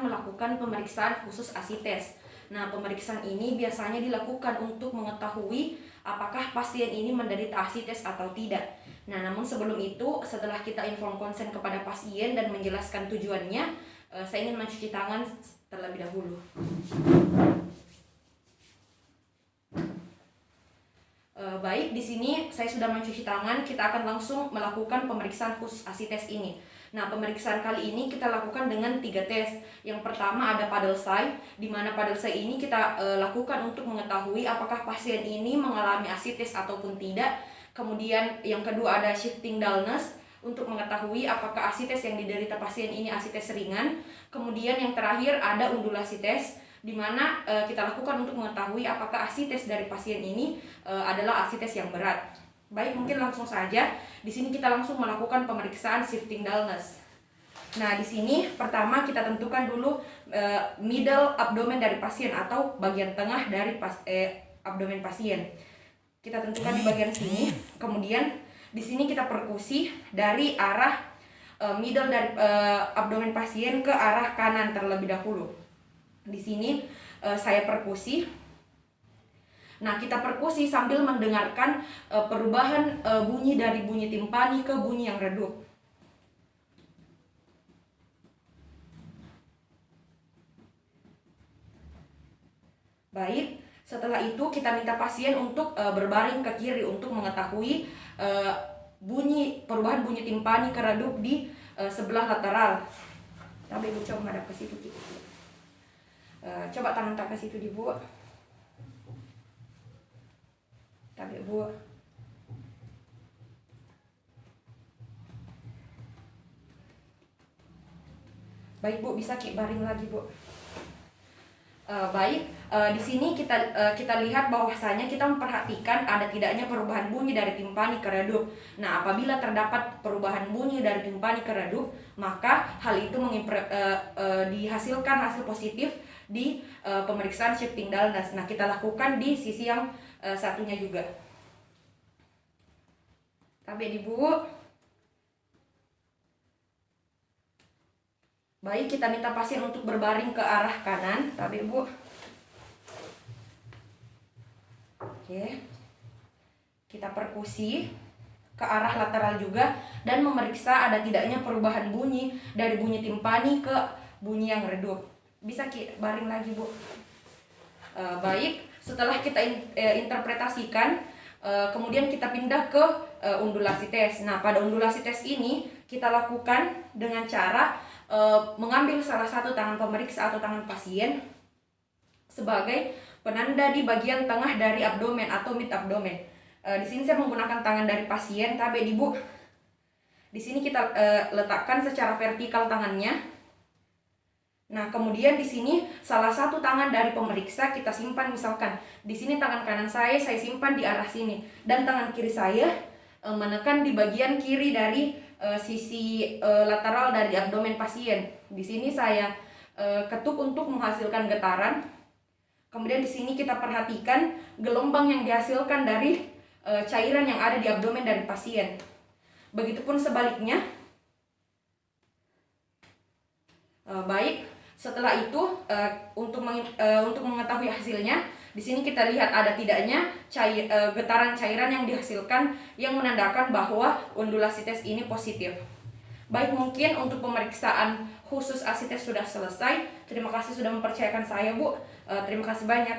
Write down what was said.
akan melakukan pemeriksaan khusus ASI tes. Nah, pemeriksaan ini biasanya dilakukan untuk mengetahui apakah pasien ini menderita ASI tes atau tidak. Nah, namun sebelum itu, setelah kita inform konsen kepada pasien dan menjelaskan tujuannya, saya ingin mencuci tangan terlebih dahulu. Baik, di sini saya sudah mencuci tangan. Kita akan langsung melakukan pemeriksaan khusus ASI tes ini. Nah, pemeriksaan kali ini kita lakukan dengan 3 tes. Yang pertama ada Paddle-SAI, di mana Paddle-SAI ini kita lakukan untuk mengetahui apakah pasien ini mengalami ASI tes ataupun tidak. Kemudian yang kedua ada Shifting Dullness, untuk mengetahui apakah ASI tes yang diderita pasien ini ASI tes ringan. Kemudian yang terakhir ada undulasi tes, di mana kita lakukan untuk mengetahui apakah ASI tes dari pasien ini adalah ASI tes yang berat. Baik, mungkin langsung saja. Di sini kita langsung melakukan pemeriksaan shifting dullness. Nah, di sini pertama kita tentukan dulu middle abdomen dari pasien atau bagian tengah dari abdomen pasien. Kita tentukan di bagian sini. Kemudian di sini kita perkusi dari arah middle dari abdomen pasien ke arah kanan terlebih dahulu. Di sini saya perkusi. Nah, kita perkusi sambil mendengarkan perubahan bunyi dari bunyi timpani ke bunyi yang redup. Baik, setelah itu kita minta pasien untuk berbaring ke kiri untuk mengetahui perubahan bunyi timpani ke redup di sebelah lateral. Tapi Ibu coba menghadap ke situ. Coba tangan tak ke situ, Ibu. Tapi Bu. Baik Bu, bisa baring lagi Bu. Baik, di sini kita lihat bahwasanya kita memperhatikan ada tidaknya perubahan bunyi dari timpani ke redup. Nah, apabila terdapat perubahan bunyi dari timpani ke redup, maka hal itu dihasilkan hasil positif di pemeriksaan shifting dullness. Nah, kita lakukan di sisi yang satunya juga. Tapi Ibu. Baik, kita minta pasien untuk berbaring ke arah kanan. Tapi Ibu. Oke. Kita perkusi ke arah lateral juga dan memeriksa ada tidaknya perubahan bunyi dari bunyi timpani ke bunyi yang redup. Bisa baring lagi Bu. Baik, setelah kita interpretasikan, kemudian kita pindah ke undulasi tes. Nah, pada undulasi tes ini kita lakukan dengan cara mengambil salah satu tangan pemeriksa atau tangan pasien sebagai penanda di bagian tengah dari abdomen atau mid abdomen. Di sini saya menggunakan tangan dari pasien, tapi Ibu. Di sini kita letakkan secara vertikal tangannya. Nah, kemudian di sini salah satu tangan dari pemeriksa kita simpan, misalkan di sini tangan kanan saya simpan di arah sini, dan tangan kiri saya menekan di bagian kiri dari sisi lateral dari abdomen pasien. Di sini saya ketuk untuk menghasilkan getaran. Kemudian di sini kita perhatikan gelombang yang dihasilkan dari cairan yang ada di abdomen dari pasien. Begitupun sebaliknya. Baik. Setelah itu untuk mengetahui hasilnya, di sini kita lihat ada tidaknya getaran cairan yang dihasilkan yang menandakan bahwa undulasi tes ini positif. Baik, mungkin untuk pemeriksaan khusus ASI tes sudah selesai. Terima kasih sudah mempercayakan saya Bu. Terima kasih banyak.